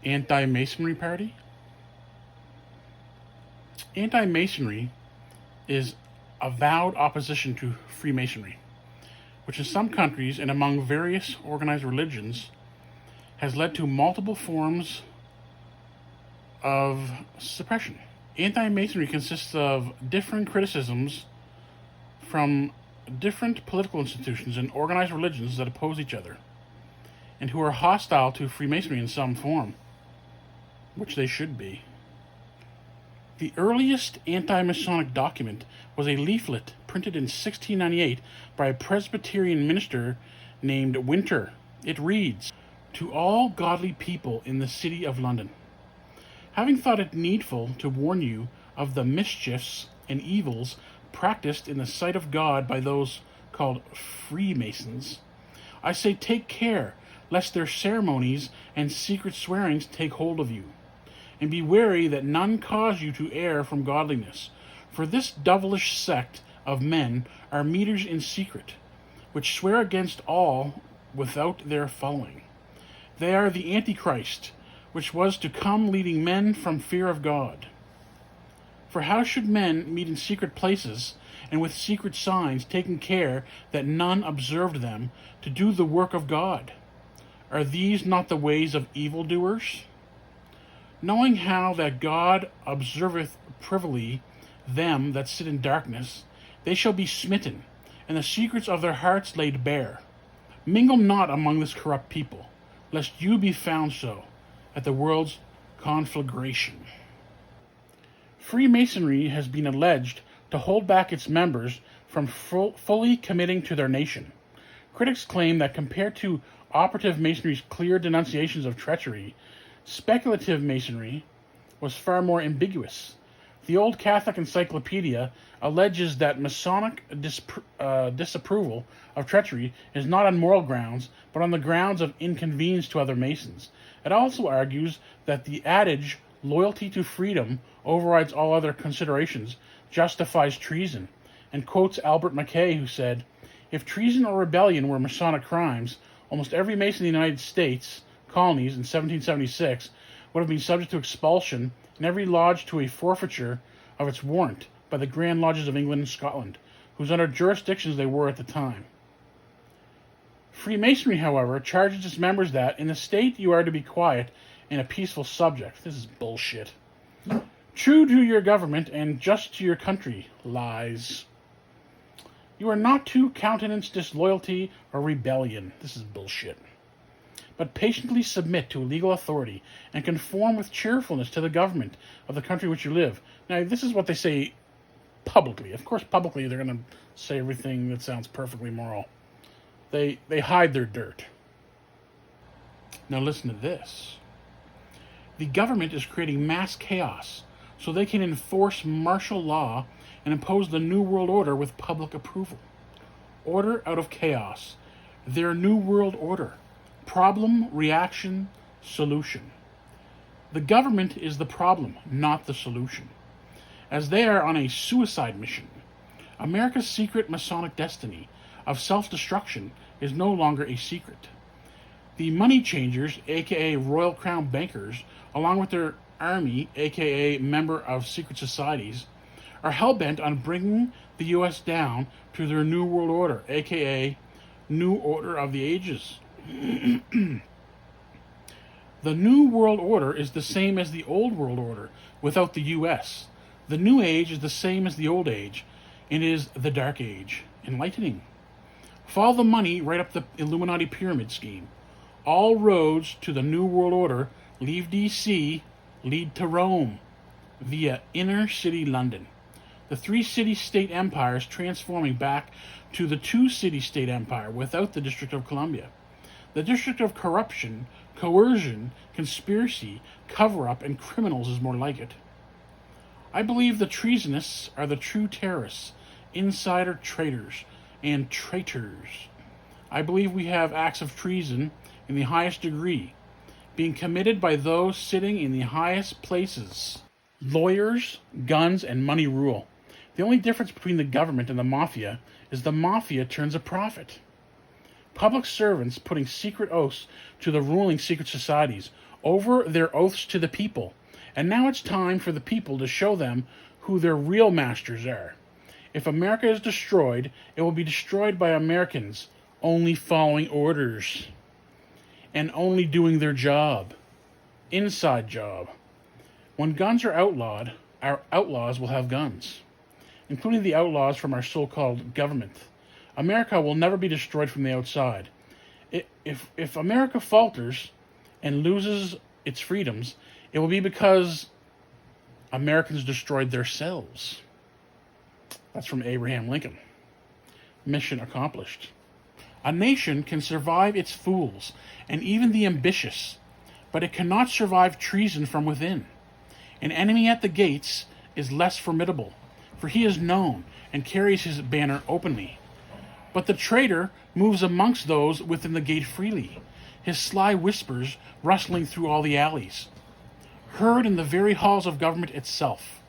Anti-Masonry Party? Anti-Masonry is avowed opposition to Freemasonry, which in some countries and among various organized religions has led to multiple forms of suppression. Anti-Masonry consists of different criticisms from different political institutions and organized religions that oppose each other and who are hostile to Freemasonry in some form, which they should be. The earliest anti-Masonic document was a leaflet printed in 1698 by a Presbyterian minister named Winter. It reads, "To all godly people in the city of London, having thought it needful to warn you of the mischiefs and evils practiced in the sight of God by those called Freemasons, I say take care lest their ceremonies and secret swearings take hold of you. And be wary that none cause you to err from godliness. For this devilish sect of men are meters in secret, which swear against all without their following. They are the Antichrist, which was to come leading men from fear of God. For how should men meet in secret places, and with secret signs, taking care that none observed them, to do the work of God? Are these not the ways of evildoers? Knowing how that God observeth privily them that sit in darkness, they shall be smitten, and the secrets of their hearts laid bare. Mingle not among this corrupt people, lest you be found so at the world's conflagration." Freemasonry has been alleged to hold back its members from fully committing to their nation. Critics claim that compared to operative Masonry's clear denunciations of treachery, speculative Masonry was far more ambiguous. The Old Catholic Encyclopedia alleges that Masonic disapproval of treachery is not on moral grounds, but on the grounds of inconvenience to other Masons. It also argues that the adage, "loyalty to freedom overrides all other considerations," justifies treason, and quotes Albert Mackay, who said, "If treason or rebellion were Masonic crimes, almost every Mason in the United States colonies in 1776 would have been subject to expulsion, and every lodge to a forfeiture of its warrant by the Grand Lodges of England and Scotland, whose under jurisdictions they were at the time." Freemasonry, however, charges its members that, in the state, you are to be quiet and a peaceful subject. This is bullshit. True to your government and just to your country. Lies. You are not to countenance disloyalty or rebellion. This is bullshit. But patiently submit to legal authority and conform with cheerfulness to the government of the country which you live. Now, this is what they say publicly. Of course, publicly they're going to say everything that sounds perfectly moral. They hide their dirt. Now listen to this. The government is creating mass chaos so they can enforce martial law and impose the New World Order with public approval. Order out of chaos. Their New World Order. Problem, reaction, solution. The government is the problem, not the solution, as they are on a suicide mission. America's secret Masonic destiny of self-destruction is no longer a secret. The money changers, aka Royal Crown bankers, along with their army, aka member of secret societies, are hell-bent on bringing the U.S. down to their New World Order, aka New Order of the Ages. The New World Order is the same as the Old World Order without the U.S. The New Age is the same as the Old Age, and is the Dark Age. Enlightening. Follow the money right up the Illuminati pyramid scheme. All roads to the New World Order leave D.C., lead to Rome, via inner city London. The three city-state empires transforming back to the two-city-state empire without the District of Columbia. The District of Corruption, coercion, conspiracy, cover-up, and criminals is more like it. I believe the treasonists are the true terrorists, insider traitors, and traitors. I believe we have acts of treason in the highest degree, being committed by those sitting in the highest places. Lawyers, guns, and money rule. The only difference between the government and the mafia is the mafia turns a profit. Public servants putting secret oaths to the ruling secret societies, over their oaths to the people. And now it's time for the people to show them who their real masters are. If America is destroyed, it will be destroyed by Americans only following orders and only doing their job. Inside job. When guns are outlawed, our outlaws will have guns, including the outlaws from our so-called government. America will never be destroyed from the outside. If America falters and loses its freedoms, it will be because Americans destroyed themselves. That's from Abraham Lincoln. Mission accomplished. A nation can survive its fools and even the ambitious, but it cannot survive treason from within. An enemy at the gates is less formidable, for he is known and carries his banner openly. But the traitor moves amongst those within the gate freely, his sly whispers rustling through all the alleys, heard in the very halls of government itself.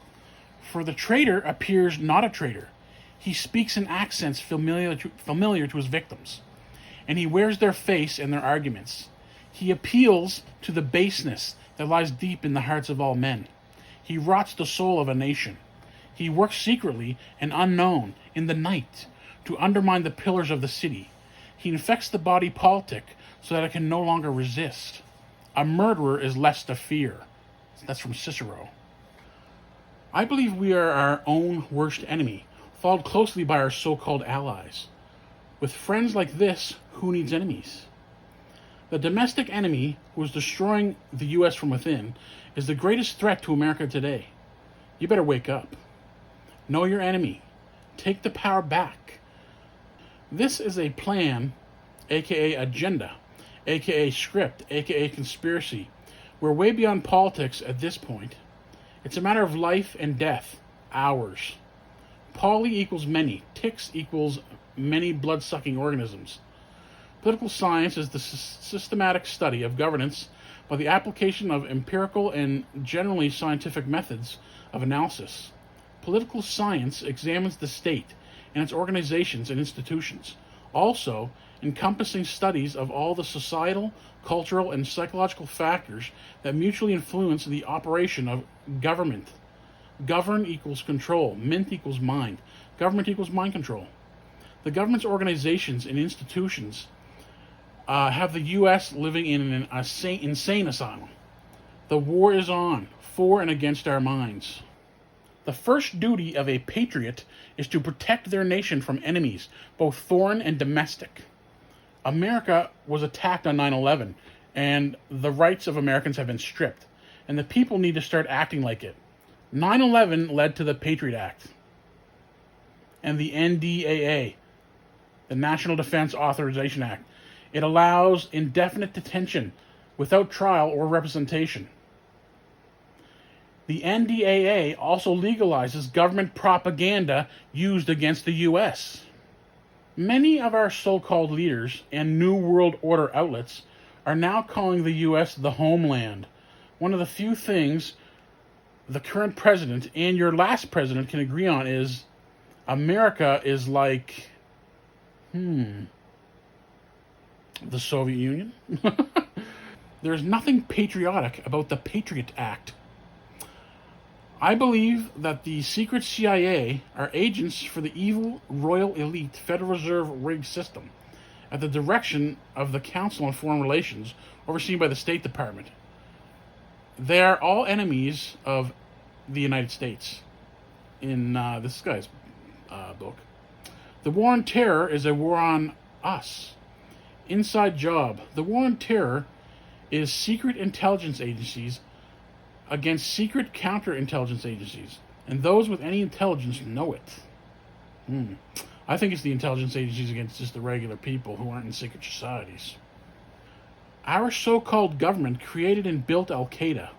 For the traitor appears not a traitor. He speaks in accents familiar to his victims, and he wears their face in their arguments. He appeals to the baseness that lies deep in the hearts of all men. He rots the soul of a nation. He works secretly and unknown in the night to undermine the pillars of the city. He infects the body politic so that it can no longer resist. A murderer is less to fear. That's from Cicero. I believe we are our own worst enemy, followed closely by our so-called allies. With friends like this, who needs enemies? The domestic enemy who is destroying the U.S. from within is the greatest threat to America today. You better wake up. Know your enemy. Take the power back. This is a plan, aka agenda, aka script, aka conspiracy. We're way beyond politics at this point. It's a matter of life and death, ours. Poly equals many. Ticks equals many blood-sucking organisms. Political science is the systematic study of governance by the application of empirical and generally scientific methods of analysis. Political science examines the state and its organizations and institutions, also encompassing studies of all the societal, cultural, and psychological factors that mutually influence the operation of government. Govern equals control. Mint equals mind. Government equals mind control. The government's organizations and institutions have the U.S. living in an insane asylum. The war is on, for and against our minds. The first duty of a patriot is to protect their nation from enemies, both foreign and domestic. America was attacked on 9/11, and the rights of Americans have been stripped, and the people need to start acting like it. 9/11 led to the Patriot Act and the NDAA, the National Defense Authorization Act. It allows indefinite detention without trial or representation. The NDAA also legalizes government propaganda used against the U.S. Many of our so-called leaders and New World Order outlets are now calling the U.S. the homeland. One of the few things the current president and your last president can agree on is America is like, the Soviet Union? There's nothing patriotic about the Patriot Act. I believe that the secret CIA are agents for the evil royal elite Federal Reserve rigged system at the direction of the Council on Foreign Relations overseen by the State Department. They are all enemies of the United States in this guy's book. The war on terror is a war on us. Inside job. The war on terror is secret intelligence agencies against secret counterintelligence agencies, and those with any intelligence know it. I think it's the intelligence agencies against just the regular people who aren't in secret societies. Our so-called government created and built Al-Qaeda.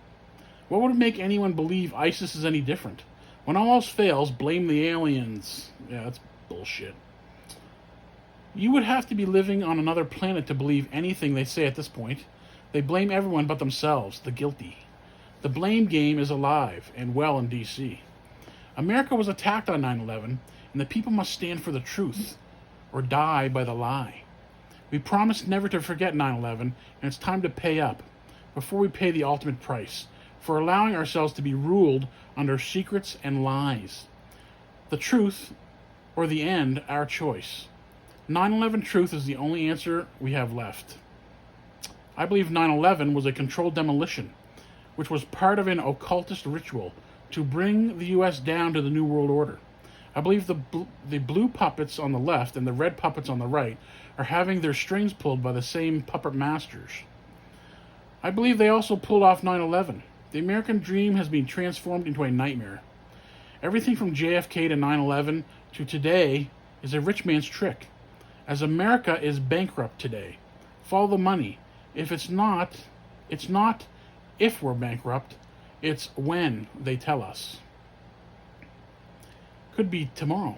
What would make anyone believe ISIS is any different? When all else fails, blame the aliens. Yeah, that's bullshit. You would have to be living on another planet to believe anything they say at this point. They blame everyone but themselves, the guilty. The blame game is alive and well in D.C. America was attacked on 9/11, and the people must stand for the truth or die by the lie. We promised never to forget 9/11, and it's time to pay up. before we pay the ultimate price for allowing ourselves to be ruled under secrets and lies. The truth or the end, our choice. 9/11 truth is the only answer we have left. I believe 9/11 was a controlled demolition, which was part of an occultist ritual to bring the U.S. down to the New World Order. I believe the blue puppets on the left and the red puppets on the right are having their strings pulled by the same puppet masters. I believe they also pulled off 9/11. The American dream has been transformed into a nightmare. Everything from JFK to 9/11 to today is a rich man's trick. As America is bankrupt today, follow the money. If it's not if we're bankrupt, it's when they tell us. Could be tomorrow.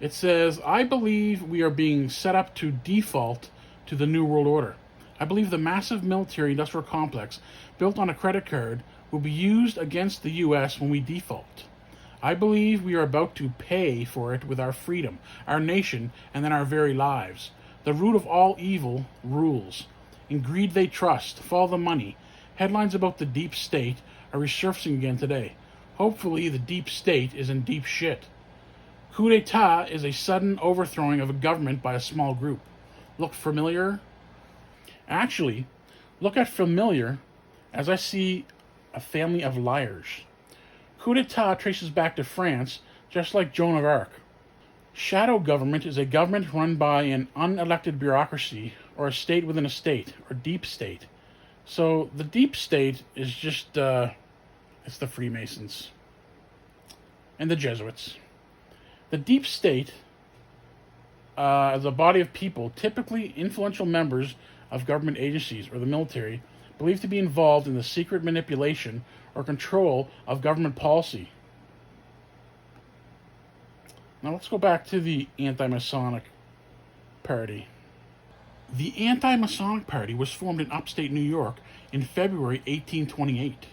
It says, I believe we are being set up to default to the New World Order. I believe the massive military-industrial complex built on a credit card will be used against the U.S. when we default. I believe we are about to pay for it with our freedom, our nation, and then our very lives. The root of all evil rules. In greed they trust. Follow the money. Headlines about the deep state are resurfacing again today. Hopefully the deep state is in deep shit. Coup d'etat is a sudden overthrowing of a government by a small group. Look familiar? Actually, look at familiar as I see a family of liars. Coup d'etat traces back to France, just like Joan of Arc. Shadow government is a government run by an unelected bureaucracy or a state within a state, or deep state. So the deep state is just, it's the Freemasons and the Jesuits. The deep state is a body of people, typically influential members of government agencies or the military, believed to be involved in the secret manipulation or control of government policy. Now let's go back to the Anti-Masonic Party. The Anti-Masonic Party was formed in upstate New York in February 1828.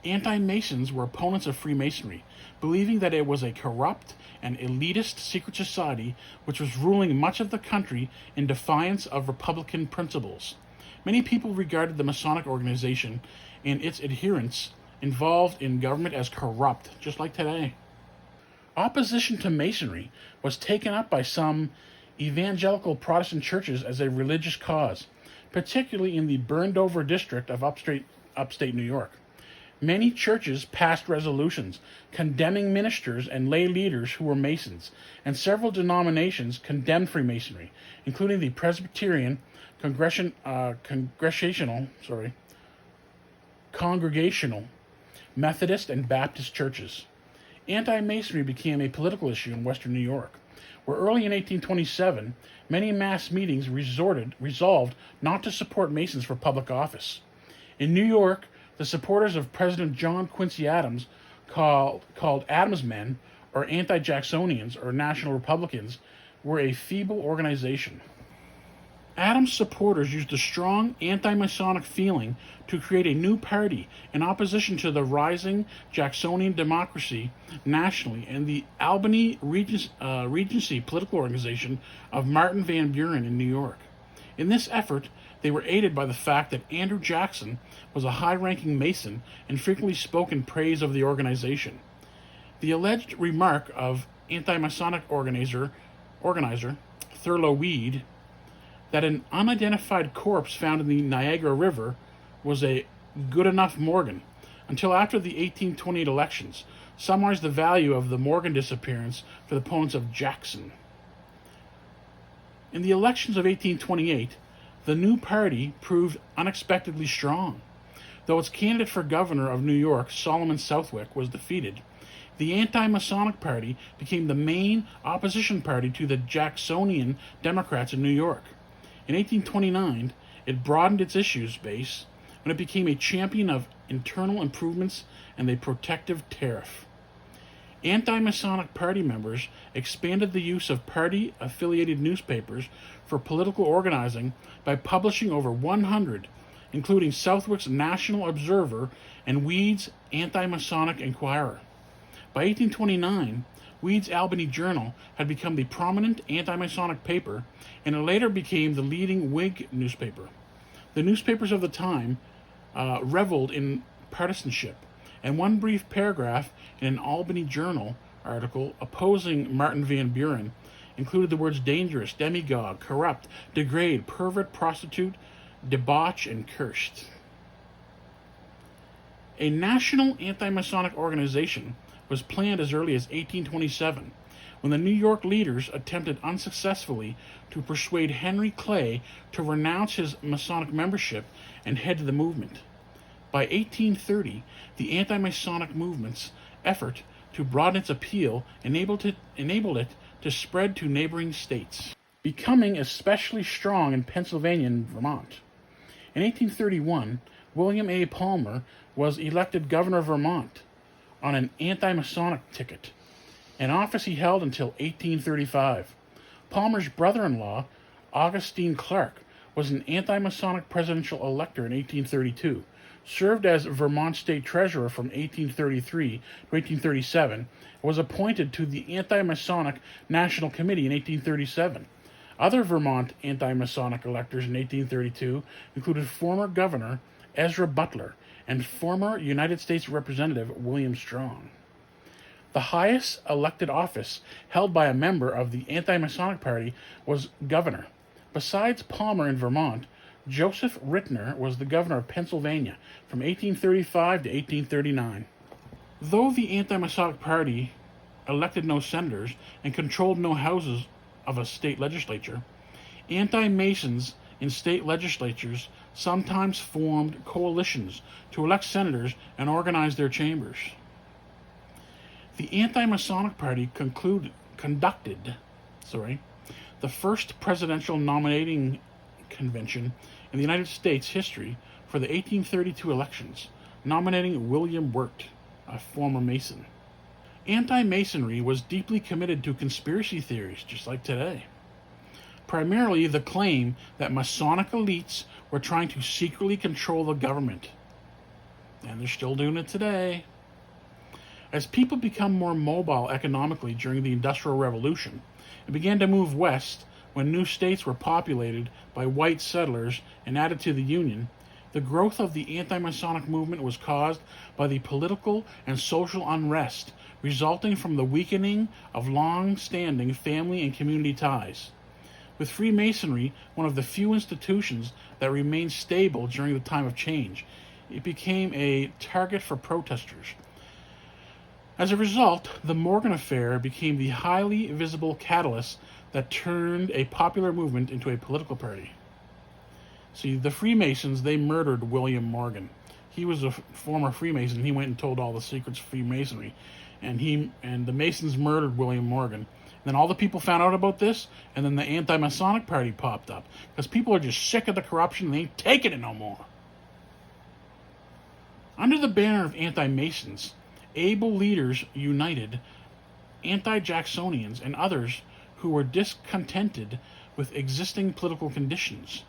Anti-Masons were opponents of Freemasonry, believing that it was a corrupt and elitist secret society which was ruling much of the country in defiance of Republican principles. Many people regarded the Masonic organization and its adherents involved in government as corrupt, just like today. Opposition to Masonry was taken up by some evangelical Protestant churches as a religious cause, particularly in the burned-over district of upstate New York. Many churches passed resolutions condemning ministers and lay leaders who were Masons, and several denominations condemned Freemasonry, including the Presbyterian, Congregational, Methodist, and Baptist churches. Anti-Masonry became a political issue in Western New York, where early in 1827, many mass meetings resolved not to support Masons for public office. In New York, the supporters of President John Quincy Adams, called Adams Men, or anti-Jacksonians, or National Republicans, were a feeble organization. Adams' supporters used a strong anti-Masonic feeling to create a new party in opposition to the rising Jacksonian democracy nationally and the Albany Regency political organization of Martin Van Buren in New York. In this effort, they were aided by the fact that Andrew Jackson was a high-ranking Mason and frequently spoke in praise of the organization. The alleged remark of anti-Masonic organizer Thurlow Weed that an unidentified corpse found in the Niagara River was a good enough Morgan, until after the 1828 elections, summarized the value of the Morgan disappearance for the opponents of Jackson. In the elections of 1828, the new party proved unexpectedly strong. Though its candidate for governor of New York, Solomon Southwick, was defeated, the Anti-Masonic Party became the main opposition party to the Jacksonian Democrats in New York. In 1829, it broadened its issues base when it became a champion of internal improvements and a protective tariff. Anti-Masonic Party members expanded the use of party-affiliated newspapers for political organizing by publishing over 100, including Southwick's National Observer and Weed's Anti-Masonic Inquirer. By 1829, Weed's Albany Journal had become the prominent anti-Masonic paper, and it later became the leading Whig newspaper. The newspapers of the time reveled in partisanship, and one brief paragraph in an Albany Journal article opposing Martin Van Buren included the words dangerous, demagogue, corrupt, degrade, pervert, prostitute, debauch, and cursed. A national anti-Masonic organization was planned as early as 1827, when the New York leaders attempted unsuccessfully to persuade Henry Clay to renounce his Masonic membership and head to the movement. By 1830, the anti-Masonic movement's effort to broaden its appeal enabled it to spread to neighboring states, becoming especially strong in Pennsylvania and Vermont. In 1831, William A. Palmer was elected governor of Vermont on an anti-Masonic ticket, an office he held until 1835. Palmer's brother-in-law, Augustine Clark, was an anti-Masonic presidential elector in 1832, served as Vermont State Treasurer from 1833 to 1837, and was appointed to the Anti-Masonic National Committee in 1837. Other Vermont anti-Masonic electors in 1832 included former Governor Ezra Butler and former United States Representative William Strong. The highest elected office held by a member of the Anti-Masonic Party was governor. Besides Palmer in Vermont, Joseph Ritner was the governor of Pennsylvania from 1835 to 1839. Though the Anti-Masonic Party elected no senators and controlled no houses of a state legislature, anti-Masons in state legislatures sometimes formed coalitions to elect senators and organize their chambers. The Anti-Masonic Party conducted the first presidential nominating convention in the United States history for the 1832 elections, nominating William Wirt, a former Mason. Anti-Masonry was deeply committed to conspiracy theories, just like today. Primarily the claim that Masonic elites were trying to secretly control the government. And they're still doing it today. As people become more mobile economically during the Industrial Revolution, it began to move west when new states were populated by white settlers and added to the Union. The growth of the anti-Masonic movement was caused by the political and social unrest resulting from the weakening of long-standing family and community ties. With Freemasonry one of the few institutions that remained stable during the time of change, it became a target for protesters. As a result, the Morgan Affair became the highly visible catalyst that turned a popular movement into a political party. See, the Freemasons, they murdered William Morgan. He was a former Freemason. He went and told all the secrets of Freemasonry. And the Masons murdered William Morgan. And then all the people found out about this, and then the Anti-Masonic Party popped up. Because people are just sick of the corruption and they ain't taking it no more. Under the banner of anti-Masons, able leaders united anti-Jacksonians and others who were discontented with existing political conditions.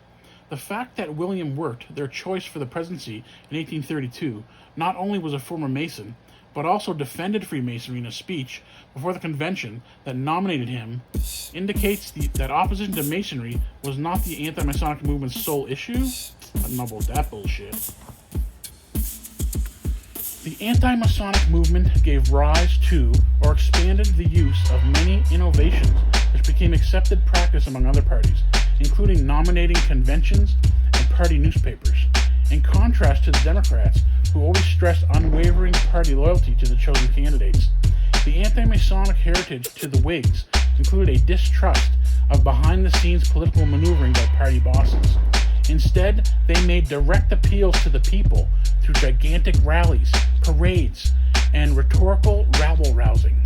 The fact that William Wirt, their choice for the presidency in 1832, not only was a former Mason, but also defended Freemasonry in a speech before the convention that nominated him, indicates that opposition to Masonry was not the anti-Masonic movement's sole issue. I don't know about that bullshit. The anti-Masonic movement gave rise to or expanded the use of many innovations which became accepted practice among other parties, including nominating conventions and party newspapers, in contrast to the Democrats, who always stressed unwavering party loyalty to the chosen candidates. The anti-Masonic heritage to the Whigs included a distrust of behind-the-scenes political maneuvering by party bosses. Instead, they made direct appeals to the people through gigantic rallies, parades, and rhetorical rabble-rousing.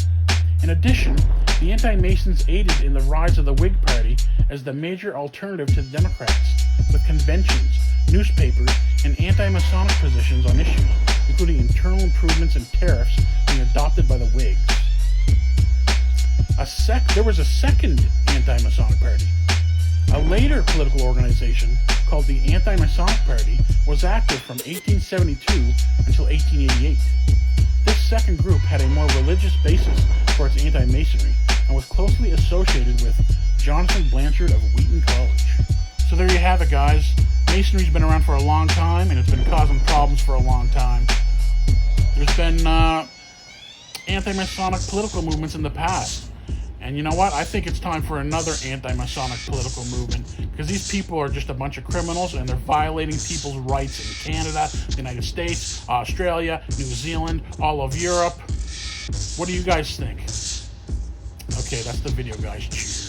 In addition, the anti-Masons aided in the rise of the Whig Party as the major alternative to the Democrats, with conventions, newspapers, and anti-Masonic positions on issues, including internal improvements and tariffs, being adopted by the Whigs. There was a second anti-Masonic party. A later political organization called the Anti-Masonic Party was active from 1872 until 1888. This second group had a more religious basis for its anti-Masonry and was closely associated with Jonathan Blanchard of Wheaton College. So there you have it, guys. Masonry's been around for a long time, and it's been causing problems for a long time. There's been anti-Masonic political movements in the past. And you know what? I think it's time for another anti-Masonic political movement, because these people are just a bunch of criminals, and they're violating people's rights in Canada, the United States, Australia, New Zealand, all of Europe. What do you guys think? Okay, that's the video, guys. Cheers.